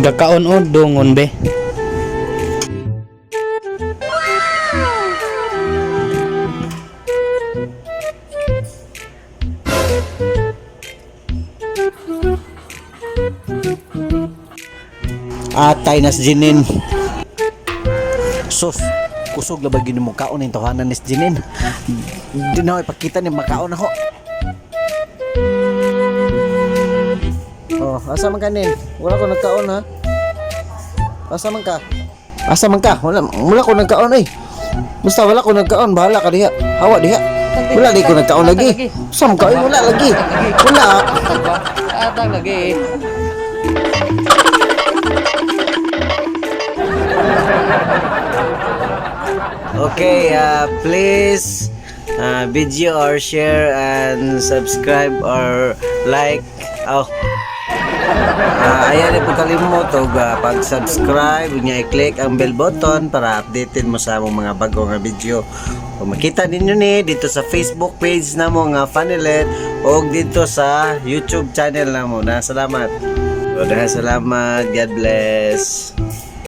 Gakaon o dungon be. Atay nas Jinin. Sus, kusog la bagin mo kaon ning tawanan ni Jinin. Di na ipakita ni makaon ako. Oh, asa man kanin? Wala ko nagkaon ha. Asa man ka? Asa man ka? Wala ko nagkaon eh. Basta wala ko nagkaon, bahala ka diha. Hawa diha. Wala di ko nagkaon lagi. Sam ka, wala lagi. Wala. Atang lagi. Okay, please video or share and subscribe or like. Oh. Ayan po kalimot pag-subscribe nya i-click ang bell button para updated mo sa among mga bago nga video. Kung makita ninyo ni dito sa Facebook page na mo nga Funilet o dito sa YouTube channel na mo. Salamat. God bless.